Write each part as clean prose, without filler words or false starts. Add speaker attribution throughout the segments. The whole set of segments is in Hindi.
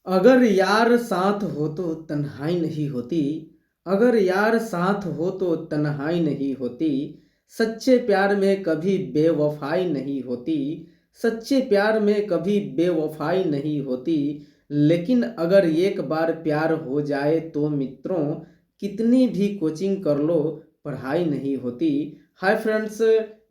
Speaker 1: अगर यार साथ हो तो तन्हाई नहीं होती। अगर यार साथ हो तो तन्हाई नहीं होती। सच्चे प्यार में कभी बेवफाई नहीं होती। सच्चे प्यार में कभी बेवफाई नहीं होती। लेकिन अगर एक बार प्यार हो जाए तो मित्रों, कितनी भी कोचिंग कर लो, पढ़ाई नहीं होती। हाय फ्रेंड्स,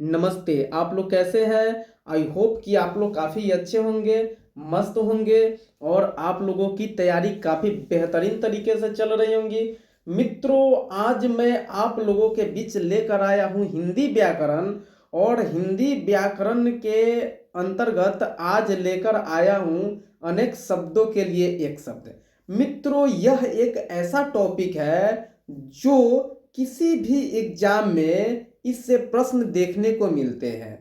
Speaker 1: नमस्ते। आप लोग कैसे हैं? आई होप कि आप लोग काफ़ी अच्छे होंगे, मस्त होंगे और आप लोगों की तैयारी काफ़ी बेहतरीन तरीके से चल रही होंगी। मित्रों, आज मैं आप लोगों के बीच लेकर आया हूँ हिंदी व्याकरण। और हिंदी व्याकरण के अंतर्गत आज लेकर आया हूँ अनेक शब्दों के लिए एक शब्द। मित्रों, यह एक ऐसा टॉपिक है जो किसी भी एग्जाम में इससे प्रश्न देखने को मिलते हैं।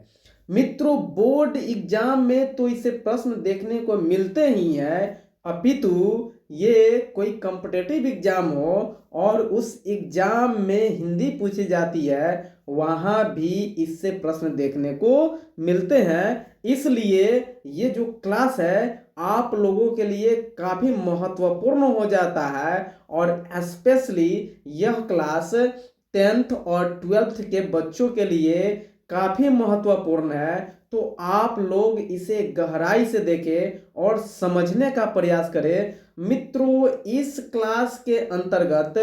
Speaker 1: मित्रों, बोर्ड एग्जाम में तो इसे प्रश्न देखने को मिलते ही हैं, अपितु ये कोई कॉम्पिटिटिव एग्जाम हो और उस एग्जाम में हिंदी पूछी जाती है, वहाँ भी इससे प्रश्न देखने को मिलते हैं। इसलिए ये जो क्लास है आप लोगों के लिए काफ़ी महत्वपूर्ण हो जाता है। और स्पेशली यह क्लास 10th और 12th के बच्चों के लिए काफ़ी महत्वपूर्ण है। तो आप लोग इसे गहराई से देखें और समझने का प्रयास करें। मित्रों, इस क्लास के अंतर्गत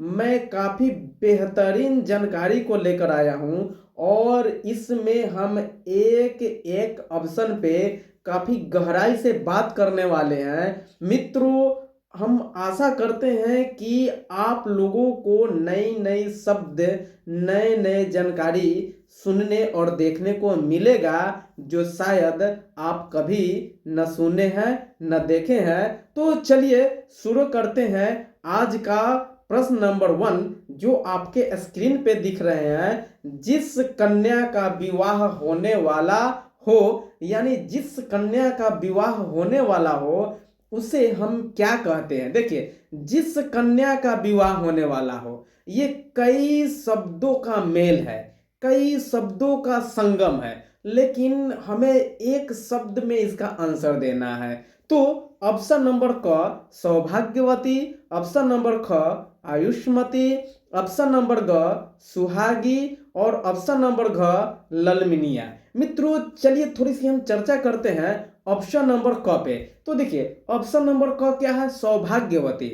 Speaker 1: मैं काफ़ी बेहतरीन जानकारी को लेकर आया हूँ और इसमें हम एक एक ऑप्शन पे काफ़ी गहराई से बात करने वाले हैं। मित्रों, हम आशा करते हैं कि आप लोगों को नई नई शब्द, नए नए जानकारी सुनने और देखने को मिलेगा जो शायद आप कभी न सुने हैं न देखे हैं। तो चलिए शुरू करते हैं आज का प्रश्न नंबर 1 जो आपके स्क्रीन पे दिख रहे हैं। जिस कन्या का विवाह होने वाला हो, यानी जिस कन्या का विवाह होने वाला हो उसे हम क्या कहते हैं? देखिए, जिस कन्या का विवाह होने वाला हो, ये कई शब्दों का मेल है, कई शब्दों का संगम है, लेकिन हमें एक शब्द में इसका आंसर देना है। तो ऑप्शन नंबर क सौभाग्यवती, ऑप्शन नंबर ख आयुष्मती, ऑप्शन नंबर ग सुहागी और ऑप्शन नंबर घ ललमिनिया। मित्रों, चलिए थोड़ी सी हम चर्चा करते हैं ऑप्शन नंबर क पे। तो देखिए, ऑप्शन नंबर क क्या है? सौभाग्यवती।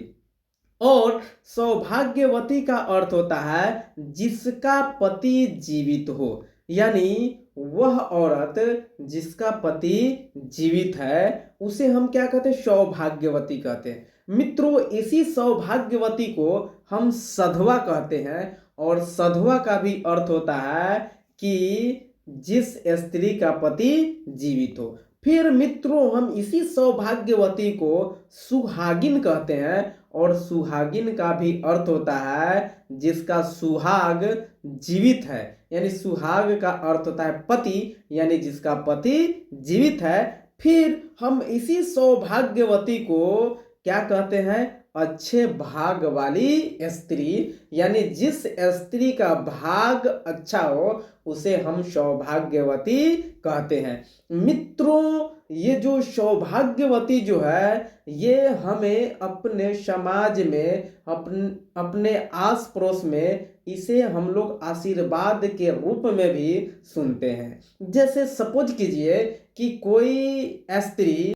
Speaker 1: और सौभाग्यवती का अर्थ होता है जिसका पति जीवित हो, यानी वह औरत जिसका पति जीवित है उसे हम क्या कहते हैं? सौभाग्यवती कहते हैं। मित्रों, इसी सौभाग्यवती को हम सधवा कहते हैं और सधवा का भी अर्थ होता है कि जिस स्त्री का पति जीवित हो। फिर मित्रों, हम इसी सौभाग्यवती को सुहागिन कहते हैं और सुहागिन का भी अर्थ होता है जिसका सुहाग जीवित है, यानी सुहाग का अर्थ होता है पति, यानी जिसका पति जीवित है। फिर हम इसी सौभाग्यवती को क्या कहते हैं? अच्छे भाग वाली स्त्री, यानी जिस स्त्री का भाग अच्छा हो उसे हम सौभाग्यवती कहते हैं। मित्रों, ये जो सौभाग्यवती जो है ये हमें अपने समाज में, अपने आस पड़ोस में इसे हम लोग आशीर्वाद के रूप में भी सुनते हैं। जैसे सपोज कीजिए कि कोई स्त्री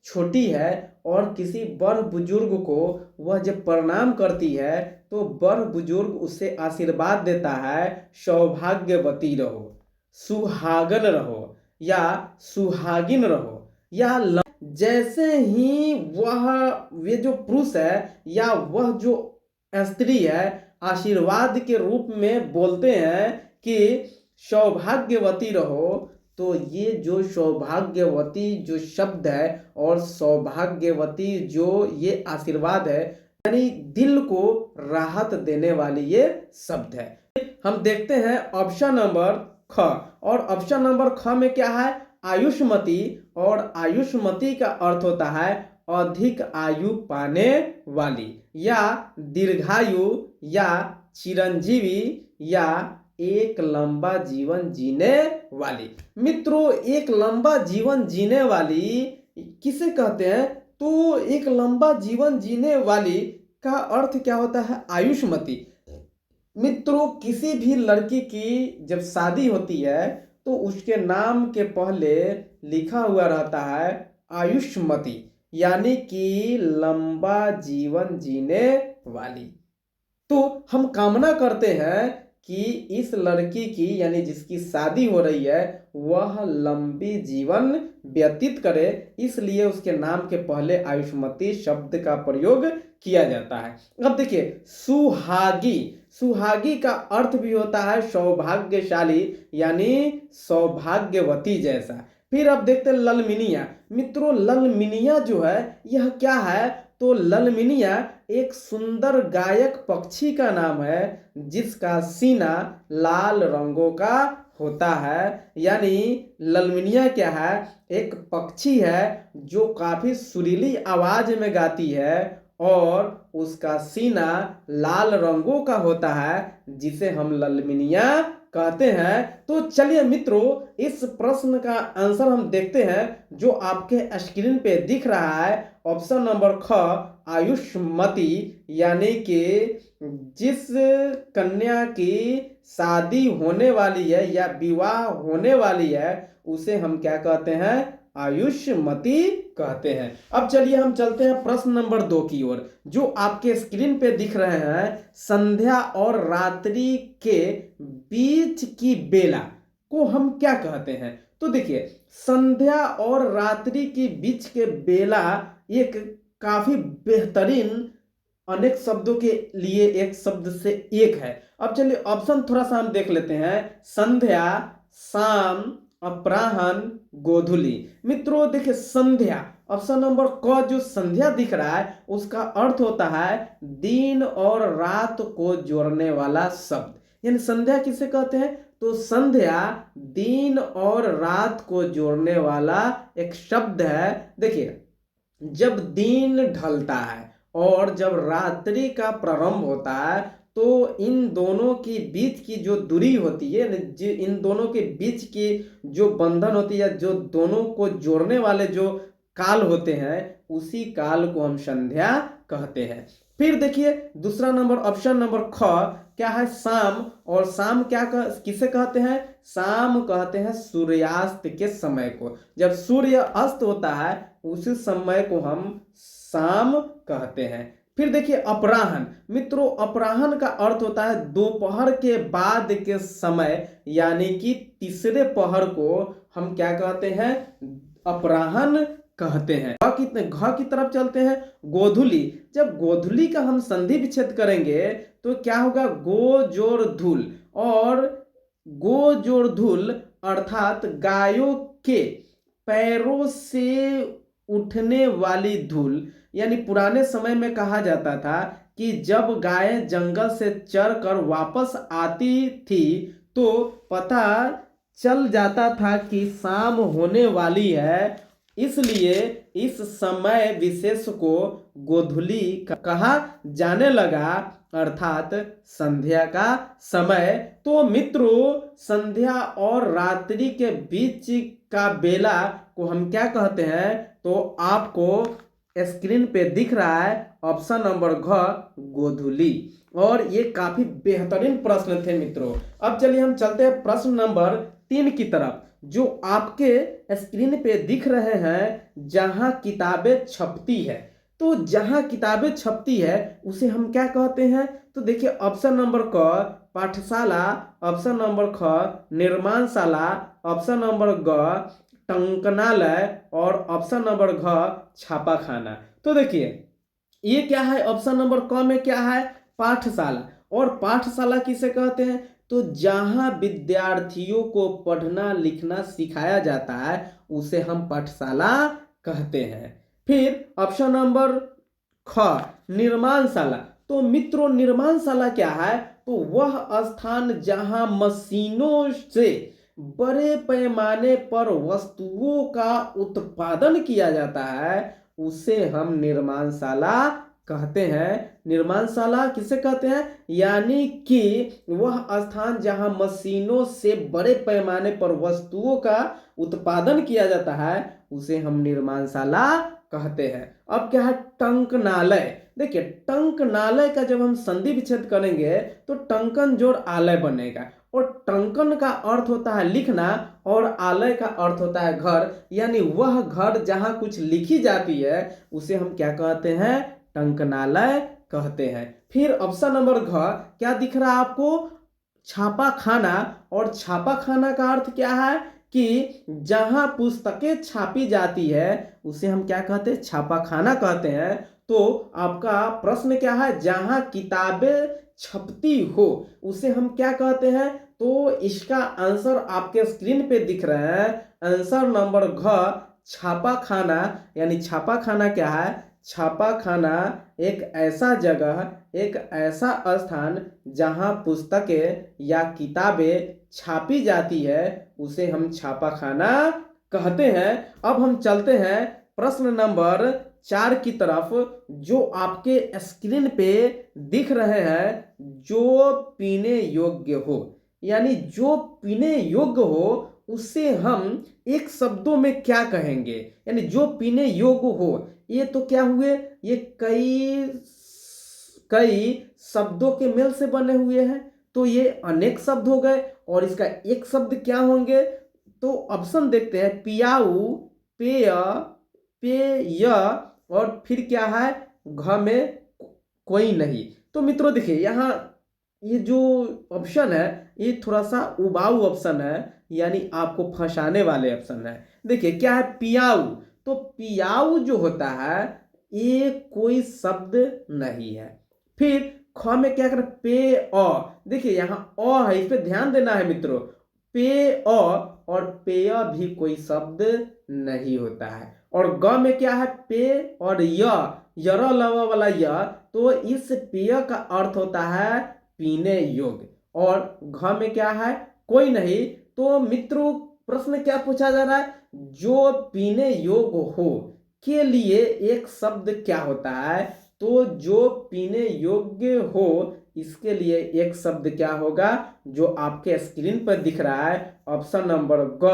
Speaker 1: छोटी है और किसी बड़ बुजुर्ग को वह जब प्रणाम करती है तो बड़ बुजुर्ग उसे आशीर्वाद देता है, सौभाग्यवती रहो, सुहागन रहो या सुहागिन रहो या जैसे ही वह, वे जो पुरुष है या वह जो स्त्री है आशीर्वाद के रूप में बोलते हैं कि सौभाग्यवती रहो, तो ये जो सौभाग्यवती जो शब्द है और सौभाग्यवती जो ये आशीर्वाद है, यानी दिल को राहत देने वाली ये शब्द है। हम देखते हैं ऑप्शन नंबर ख। और ऑप्शन नंबर ख में क्या है? आयुष्मती। और आयुष्मती का अर्थ होता है अधिक आयु पाने वाली या दीर्घायु या चिरंजीवी या एक लंबा जीवन जीने वाली। मित्रों, एक लंबा जीवन जीने वाली किसे कहते हैं? तो एक लंबा जीवन जीने वाली का अर्थ क्या होता है? आयुष्मती। मित्रों, किसी भी लड़की की जब शादी होती है तो उसके नाम के पहले लिखा हुआ रहता है आयुष्मती, यानी कि लंबा जीवन जीने वाली। तो हम कामना करते हैं कि इस लड़की की, यानी जिसकी शादी हो रही है, वह लंबी जीवन व्यतीत करे, इसलिए उसके नाम के पहले आयुष्मती शब्द का प्रयोग किया जाता है। अब देखिए, सुहागी। सुहागी का अर्थ भी होता है सौभाग्यशाली, यानी सौभाग्यवती जैसा। फिर अब देखते हैं ललमिनिया। मित्रों, ललमिनिया जो है यह क्या है? तो ललमिनिया एक सुंदर गायक पक्षी का नाम है जिसका सीना लाल रंगों का होता है। यानी ललमिनिया क्या है? एक पक्षी है जो काफी सुरीली आवाज में गाती है और उसका सीना लाल रंगों का होता है, जिसे हम ललमिनिया कहते हैं। तो चलिए मित्रों, इस प्रश्न का आंसर हम देखते हैं जो आपके स्क्रीन पे दिख रहा है। ऑप्शन नंबर ख, आयुष्मती, यानी कि जिस कन्या की शादी होने वाली है या विवाह होने वाली है उसे हम क्या कहते हैं? आयुष्मती कहते हैं। अब चलिए हम चलते हैं प्रश्न नंबर 2 की ओर, जो आपके स्क्रीन पे दिख रहे हैं। संध्या और रात्रि के बीच की बेला को हम क्या कहते हैं? तो देखिए, संध्या और रात्रि के बीच के बेला एक काफी बेहतरीन, अनेक शब्दों के लिए एक शब्द से एक है। अब चलिए ऑप्शन थोड़ा सा हम देख लेते हैं। संध्या, शाम, अपराह्न, गोधूली। मित्रों देखिए, संध्या, ऑप्शन नंबर क जो संध्या दिख रहा है उसका अर्थ होता है दिन और रात को जोड़ने वाला शब्द। यानी संध्या किसे कहते हैं? तो संध्या दिन और रात को जोड़ने वाला एक शब्द है। देखिए, जब दिन ढलता है और जब रात्रि का प्रारंभ होता है तो इन दोनों के बीच की जो दूरी होती है, इन दोनों के बीच की जो बंधन होती है, जो दोनों को जोड़ने वाले जो काल होते हैं, उसी काल को हम संध्या कहते हैं। फिर देखिए दूसरा नंबर, ऑप्शन नंबर ख क्या है? शाम। और शाम किसे कहते हैं? शाम कहते हैं सूर्यास्त के समय को। जब सूर्य अस्त होता है उसी समय को हम शाम कहते हैं। फिर देखिए अपराह्न। मित्रों, अपराह्न का अर्थ होता है दोपहर के बाद के समय, यानी कि तीसरे पहर को हम क्या कहते हैं? अपराह्न कहते हैं। घ की तरफ चलते हैं, गोधूली। जब गोधूली का हम संधि विच्छेद करेंगे तो क्या होगा? गो जोड़ धूल। और गो जोड़ धूल अर्थात गायों के पैरों से उठने वाली धूल। यानी पुराने समय में कहा जाता था कि जब गायें जंगल से चर कर वापस आती थी तो पता चल जाता था कि शाम होने वाली है, इसलिए इस समय विशेष को गोधूली कहा जाने लगा, अर्थात संध्या का समय। तो मित्रों, संध्या और रात्रि के बीच का बेला को हम क्या कहते हैं? तो आपको स्क्रीन पे दिख रहा है ऑप्शन नंबर घ, गोधूली। और ये काफी बेहतरीन प्रश्न थे मित्रों। अब चलिए हम चलते हैं प्रश्न नंबर 3 की तरफ, जो आपके स्क्रीन पे दिख रहे हैं। जहां किताबें छपती है, तो जहां किताबें छपती है उसे हम क्या कहते हैं? तो देखिए ऑप्शन नंबर क, पाठशाला, ऑप्शन नंबर ख, निर्माणशाला, ऑप्शन नंबर ग, टंकनालय, और ऑप्शन नंबर घ, छापाखाना। तो देखिए ये क्या है? ऑप्शन नंबर क में क्या है? पाठशाला। और पाठशाला किसे कहते हैं? तो जहां विद्यार्थियों को पढ़ना लिखना सिखाया जाता है उसे हम पाठशाला कहते हैं। फिर ऑप्शन नंबर ख, निर्माणशाला। तो मित्रों, निर्माणशाला क्या है? तो वह स्थान जहां मशीनों से बड़े पैमाने पर वस्तुओं का उत्पादन किया जाता है उसे हम निर्माणशाला कहते हैं। निर्माणशाला किसे कहते हैं? यानी कि वह स्थान जहां मशीनों से बड़े पैमाने पर वस्तुओं का उत्पादन किया जाता है उसे हम निर्माणशाला कहते हैं। अब क्या है? टंकनालय। देखिए, टंकनालय का जब हम संधि विच्छेद करेंगे तो टंकन जोड़ आलय बनेगा, और टंकन का अर्थ होता है लिखना और आलय का अर्थ होता है घर, यानी वह घर जहां कुछ लिखी जाती है उसे हम क्या कहते हैं? टंकनालय कहते हैं। फिर ऑप्शन नंबर घ, क्या दिख रहा है आपको? छापा खाना। और छापा खाना का अर्थ क्या है? कि जहां पुस्तकें छापी जाती है उसे हम क्या कहते हैं? छापा खाना कहते हैं। तो आपका प्रश्न क्या है? जहां किताबें छपती हो उसे हम क्या कहते हैं? तो इसका आंसर आपके स्क्रीन पे दिख रहा है। आंसर नंबर घ, छापा खाना। यानी छापा खाना क्या है? छापा खाना एक ऐसा जगह, एक ऐसा स्थान जहां पुस्तकें या किताबें छापी जाती है उसे हम छापा खाना कहते हैं। अब हम चलते हैं प्रश्न नंबर 4 की तरफ, जो आपके स्क्रीन पे दिख रहे हैं। जो पीने योग्य हो, यानी जो पीने योग्य हो उसे हम एक शब्दों में क्या कहेंगे? यानी जो पीने योग्य हो, ये तो क्या हुए? ये कई कई शब्दों के मेल से बने हुए हैं, तो ये अनेक शब्द हो गए। और इसका एक शब्द क्या होंगे? तो ऑप्शन देखते हैं। पियाऊ, पेय, पेय, और फिर क्या है? घ में कोई नहीं। तो मित्रों देखिए, यहाँ ये जो ऑप्शन है ये थोड़ा सा उबाऊ ऑप्शन है, यानी आपको फंसाने वाले ऑप्शन है। देखिए क्या है? पियाऊ। तो पियाऊ जो होता है ये कोई शब्द नहीं है। फिर ख में क्या कर? पे अ। देखिए यहाँ अ है, इस पे ध्यान देना है मित्रों। पे अ, और पेय भी कोई शब्द नहीं होता है। और ग में क्या है? पे और य, यर लवा वाला य। तो इस पेय का अर्थ होता है पीने योग्य। और घ में क्या है? कोई नहीं। तो मित्रों प्रश्न क्या पूछा जा रहा है? जो पीने योग्य हो के लिए एक शब्द क्या होता है? तो जो पीने योग्य हो इसके लिए एक शब्द क्या होगा? जो आपके स्क्रीन पर दिख रहा है ऑप्शन नंबर ग,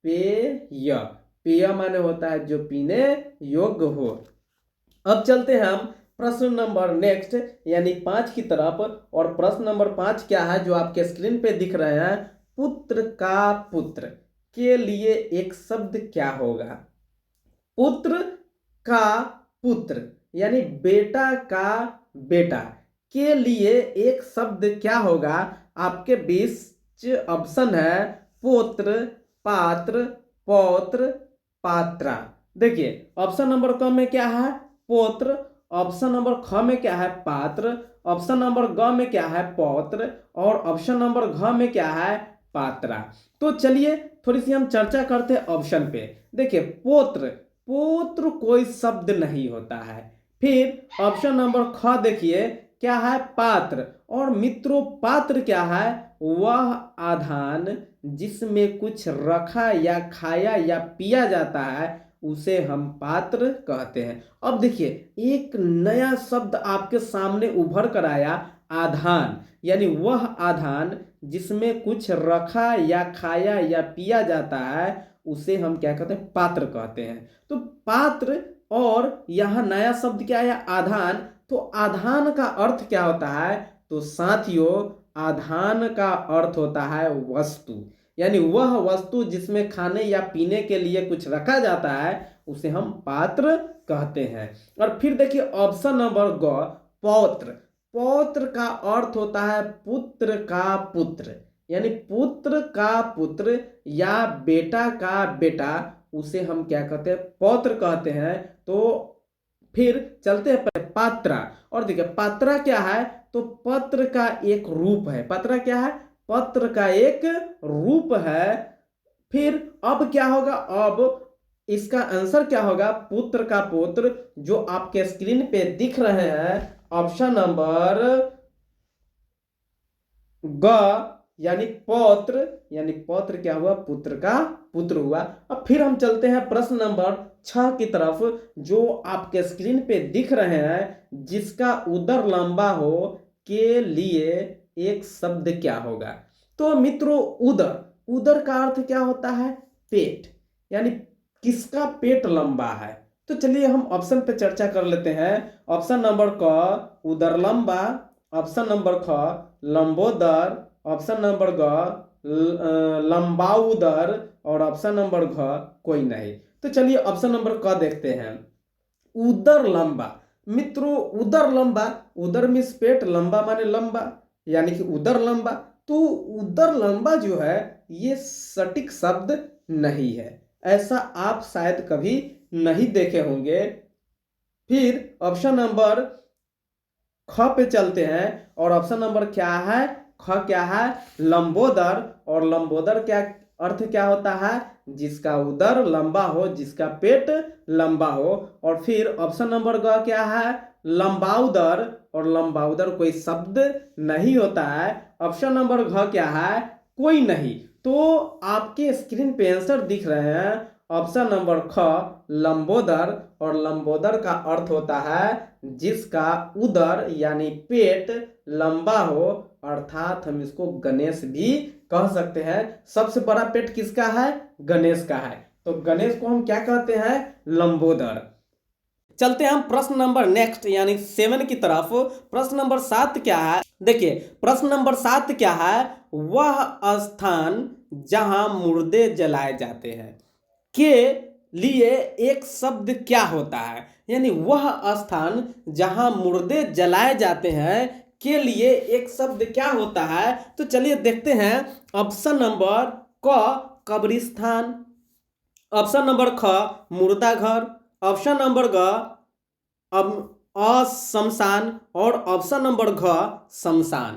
Speaker 1: पेय। पेय माने होता है जो पीने योग्य हो। अब चलते हैं हम प्रश्न नंबर नेक्स्ट, यानी 5 की तरफ। और प्रश्न नंबर 5 क्या है जो आपके स्क्रीन पे दिख रहे हैं? पुत्र का पुत्र के लिए एक शब्द क्या होगा? पुत्र का पुत्र यानी बेटा का बेटा के लिए एक शब्द क्या होगा? आपके बीच ऑप्शन है पुत्र, पात्र, पौत्र, पात्रा। देखिए ऑप्शन नंबर क में क्या है? पौत्र। ऑप्शन नंबर ख में क्या है? पात्र। ऑप्शन नंबर ग में क्या है? पौत्र। और ऑप्शन नंबर घ में क्या है? पात्रा। तो चलिए थोड़ी सी हम चर्चा करते हैं ऑप्शन पे। देखिए पुत्र, पुत्र कोई शब्द नहीं होता है। फिर ऑप्शन नंबर ख देखिए क्या है? पात्र। और मित्रों पात्र क्या है? वह आधान जिसमें कुछ रखा या खाया या पिया जाता है उसे हम पात्र कहते हैं। अब देखिए एक नया शब्द आपके सामने उभर कर आया, आधान। यानी वह आधान जिसमें कुछ रखा या खाया या पिया जाता है उसे हम क्या कहते हैं? पात्र कहते हैं। तो पात्र, और यहाँ नया शब्द क्या है? आधान। तो आधान का अर्थ क्या होता है? तो साथियों आधान का अर्थ होता है वस्तु, यानी वह वस्तु जिसमें खाने या पीने के लिए कुछ रखा जाता है उसे हम पात्र कहते हैं। और फिर देखिए ऑप्शन नंबर ग, पौत्र। पौत्र का अर्थ होता है पुत्र का पुत्र, यानी पुत्र का पुत्र या बेटा का बेटा उसे हम क्या कहते हैं? पौत्र कहते हैं। तो फिर चलते हैं पात्रा। और देखिए पात्रा क्या है? तो पत्र का एक रूप है। पात्रा क्या है? पत्र का एक रूप है। फिर अब क्या होगा? अब इसका आंसर क्या होगा? पुत्र का पुत्र, जो आपके स्क्रीन पे दिख रहे हैं ऑप्शन नंबर ग, यानी पौत्र। यानी पौत्र क्या हुआ? पुत्र का पुत्र हुआ। अब फिर हम चलते हैं प्रश्न नंबर छ की तरफ जो आपके स्क्रीन पे दिख रहे हैं, जिसका उदर लंबा हो के लिए एक शब्द क्या होगा। तो मित्रों उदर, उदर का अर्थ क्या होता है, पेट, यानी किसका पेट लंबा है। तो चलिए हम ऑप्शन पे चर्चा कर लेते हैं। ऑप्शन नंबर क उदर लंबा, ऑप्शन नंबर ख लंबोदर, ऑप्शन नंबर ग लंबा उदर और ऑप्शन नंबर घ कोई नहीं। तो चलिए ऑप्शन नंबर क देखते हैं, उदर लंबा। मित्रों उदर लंबा, उदर मीन्स पेट, लंबा माने लंबा, यानी कि उदर लंबा। तो उदर लंबा जो है ये सटीक शब्द नहीं है, ऐसा आप शायद कभी नहीं देखे होंगे। फिर ऑप्शन नंबर ख पे चलते हैं और ऑप्शन नंबर क्या है, ख क्या है, लंबोदर। और लंबोदर क्या अर्थ क्या होता है, जिसका उदर लंबा हो, जिसका पेट लंबा हो। और फिर ऑप्शन नंबर ग क्या है, लंबाउदर। और लंबाउदर कोई शब्द नहीं होता है। ऑप्शन नंबर घ क्या है, कोई नहीं। तो आपके स्क्रीन पे आंसर दिख रहे हैं, ऑप्शन नंबर ख लंबोदर। और लंबोदर का अर्थ होता है जिसका उदर यानी पेट लंबा हो, अर्थात हम इसको गणेश भी कह सकते हैं। सबसे बड़ा पेट किसका है, गणेश का है, तो गणेश को हम क्या कहते हैं, लंबोदर। चलते हैं हम प्रश्न नंबर नेक्स्ट यानी 7 की तरफ। प्रश्न नंबर 7 क्या है, देखिए प्रश्न नंबर 7 क्या है, वह स्थान जहां मुर्दे जलाए जाते हैं के लिए एक शब्द क्या होता है। यानी वह स्थान जहां मुर्दे जलाए जाते हैं के लिए एक शब्द क्या होता है। तो चलिए देखते हैं। ऑप्शन नंबर क कब्रिस्तान, ऑप्शन नंबर ख मुर्दा घर, ऑप्शन नंबर ग अशमशान और ऑप्शन नंबर घ शमशान।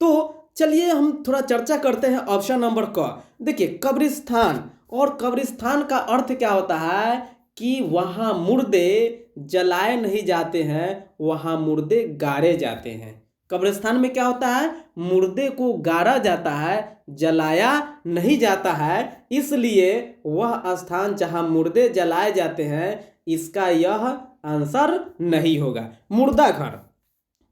Speaker 1: तो चलिए हम थोड़ा चर्चा करते हैं ऑप्शन नंबर क। देखिए कब्रिस्तान, और कब्रिस्तान का अर्थ क्या होता है कि वहाँ मुर्दे जलाए नहीं जाते हैं, वहाँ मुर्दे गाड़े जाते हैं। कब्रिस्तान में क्या होता है, मुर्दे को गाड़ा जाता है, जलाया नहीं जाता है, इसलिए वह स्थान जहाँ मुर्दे जलाए जाते हैं, इसका यह आंसर नहीं होगा, मुर्दा घर।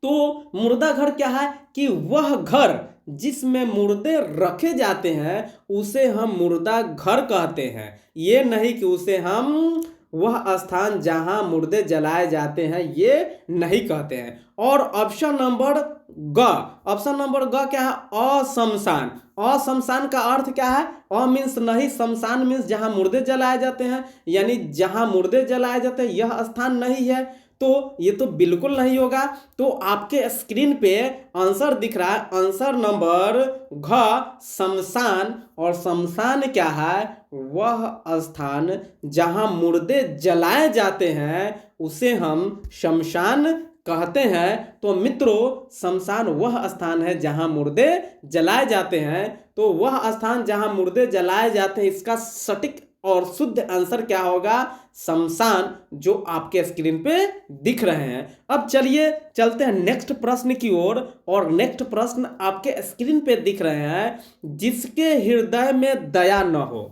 Speaker 1: तो मुर्दा घर क्या है कि वह घर जिसमें मुर्दे रखे जाते हैं उसे हम मुर्दा घर कहते हैं, ये नहीं कि उसे हम वह स्थान जहां मुर्दे जलाए जाते हैं ये नहीं कहते हैं। और ऑप्शन नंबर ग, ऑप्शन नंबर ग क्या है, अशमशान। अशमशान का अर्थ क्या है, अ मीन्स नहीं, शमशान मीन्स जहां मुर्दे जलाए जाते हैं, यानी जहां मुर्दे जलाए जाते हैं यह स्थान नहीं है, तो ये तो बिल्कुल नहीं होगा। तो आपके स्क्रीन पे आंसर दिख रहा है, आंसर नंबर घ शमशान। और शमशान क्या है, वह स्थान जहां मुर्दे जलाए जाते हैं उसे हम शमशान कहते हैं। तो मित्रों शमशान वह स्थान है जहां मुर्दे जलाए जाते हैं। तो वह स्थान जहां मुर्दे जलाए जाते हैं, इसका सटीक और शुद्ध आंसर क्या होगा, शमशान, जो आपके स्क्रीन पे दिख रहे हैं। अब चलिए चलते हैं नेक्स्ट प्रश्न की ओर। और नेक्स्ट प्रश्न आपके स्क्रीन पे दिख रहे हैं, जिसके हृदय में दया न हो।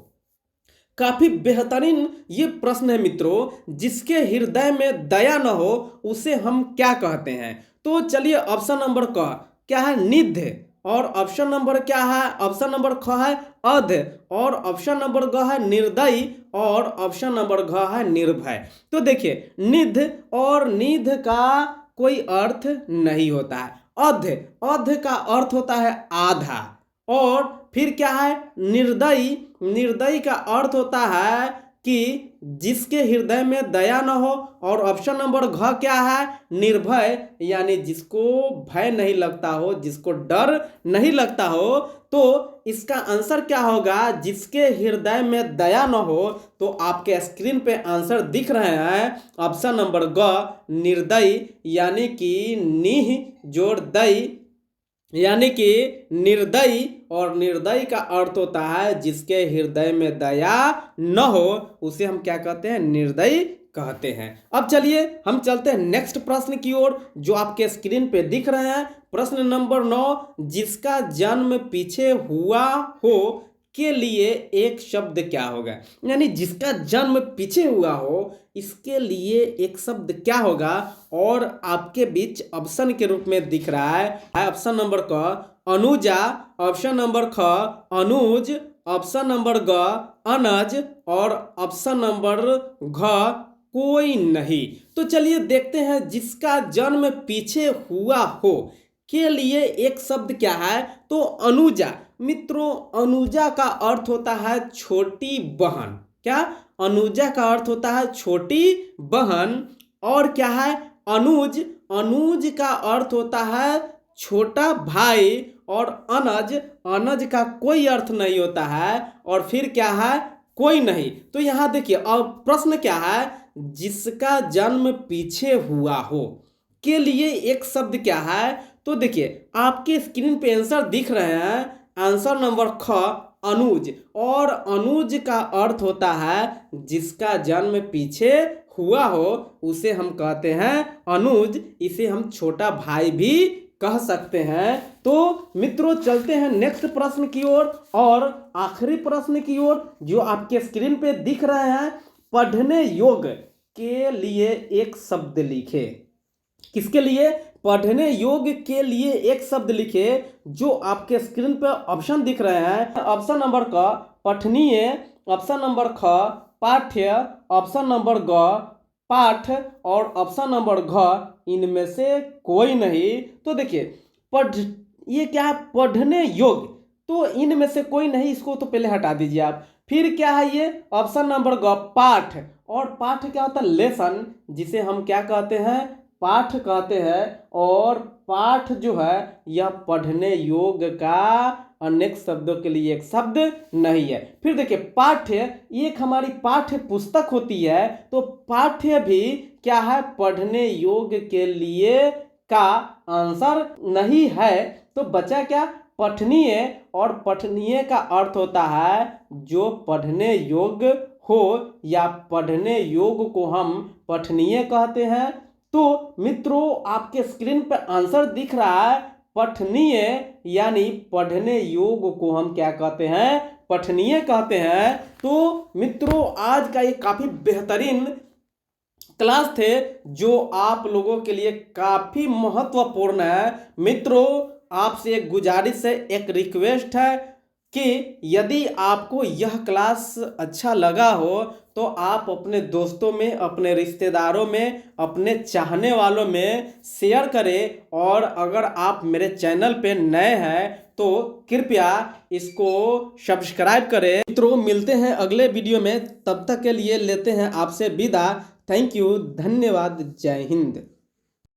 Speaker 1: काफी बेहतरीन ये प्रश्न है मित्रों, जिसके हृदय में दया न हो उसे हम क्या कहते हैं। तो चलिए ऑप्शन नंबर क क्या है, निध। और ऑप्शन नंबर क्या है, ऑप्शन नंबर ख है अध। और ऑप्शन नंबर ग है निर्दयी। और ऑप्शन नंबर घ है निर्भय। तो देखिए निध और निध का कोई अर्थ नहीं होता है। अध, अध का अर्थ होता है आधा। और फिर क्या है, निर्दयी, निर्दयी का अर्थ होता है कि जिसके हृदय में दया न हो। और ऑप्शन नंबर घ क्या है, निर्भय, यानी जिसको भय नहीं लगता हो, जिसको डर नहीं लगता हो। तो इसका आंसर क्या होगा, जिसके हृदय में दया न हो। तो आपके स्क्रीन पे आंसर दिख रहे हैं, ऑप्शन नंबर ग निर्दयी, यानी कि निह जोड़ दई, यानी कि निर्दयी। और निर्दयी का अर्थ होता है जिसके हृदय में दया न हो उसे हम क्या कहते हैं, निर्दयी कहते हैं। अब चलिए हम चलते हैं नेक्स्ट प्रश्न की ओर, जो आपके स्क्रीन पे दिख रहे हैं। प्रश्न नंबर 9, जिसका जन्म पीछे हुआ हो के लिए एक शब्द क्या होगा, यानी जिसका जन्म पीछे हुआ हो इसके लिए एक शब्द क्या होगा। और आपके बीच ऑप्शन के रूप में दिख रहा है ऑप्शन नंबर क अनुजा, ऑप्शन नंबर ख अनुज, ऑप्शन नंबर ग अनज और ऑप्शन नंबर घ कोई नहीं। तो चलिए देखते हैं जिसका जन्म पीछे हुआ हो के लिए एक शब्द क्या है, तो अनुजा। मित्रों अनुजा का अर्थ होता है छोटी बहन। क्या? अनुजा का अर्थ होता है छोटी बहन। और क्या है अनुज, अनुज का अर्थ होता है छोटा भाई। और अनज, अनज का कोई अर्थ नहीं होता है। और फिर क्या है कोई नहीं। तो यहां देखिए अब प्रश्न क्या है, जिसका जन्म पीछे हुआ हो के लिए एक शब्द क्या है। तो देखिए आपके स्क्रीन पे आंसर दिख रहे हैं। आंसर नंबर ख अनुज। और अनुज का अर्थ होता है जिसका जन्म पीछे हुआ हो उसे हम कहते हैं अनुज। इसे हम छोटा भाई भी कह सकते हैं। तो मित्रों चलते हैं नेक्स्ट प्रश्न की ओर और आखिरी प्रश्न की ओर जो आपके स्क्रीन पे दिख रहे हैं। पढ़ने योग्य के लिए एक शब्द लिखे। किसके लिए? पढ़ने योग्य के लिए एक शब्द लिखे। जो आपके स्क्रीन पर ऑप्शन दिख रहे हैं ऑप्शन नंबर क पठनीय, ऑप्शन नंबर ख पाठ्य, ऑप्शन नंबर ग पाठ और ऑप्शन नंबर घ इनमें से कोई नहीं। तो देखिए पढ़ ये क्या है पढ़ने योग्य, तो इनमें से कोई नहीं, इसको तो पहले हटा दीजिए आप। फिर क्या है ये ऑप्शन नंबर ग पाठ। और पाठ क्या होता है लेसन, जिसे हम क्या कहते हैं पाठ कहते हैं। और पाठ जो है यह पढ़ने योग्य का अनेक शब्दों के लिए एक शब्द नहीं है। फिर देखिए पाठ्य एक हमारी पाठ्य पुस्तक होती है। तो पाठ्य भी क्या है पढ़ने योग्य के लिए का आंसर नहीं है। तो बचा क्या पठनीय। और पठनीय का अर्थ होता है जो पढ़ने योग्य हो या पढ़ने योग्य को हम पठनीय कहते हैं। तो मित्रों आपके स्क्रीन पर आंसर दिख रहा है पठनीय, यानी पढ़ने योग्य को हम क्या कहते हैं पठनीय कहते हैं। तो मित्रों आज का ये काफी बेहतरीन क्लास थे जो आप लोगों के लिए काफी महत्वपूर्ण है। मित्रों आपसे एक गुजारिश है, एक रिक्वेस्ट है कि यदि आपको यह क्लास अच्छा लगा हो तो आप अपने दोस्तों में, अपने रिश्तेदारों में, अपने चाहने वालों में शेयर करें। और अगर आप मेरे चैनल पे नए हैं तो कृपया इसको सब्सक्राइब करें। मित्रों मिलते हैं अगले वीडियो में, तब तक के लिए लेते हैं आपसे विदा। थैंक यू, धन्यवाद, जय हिंद।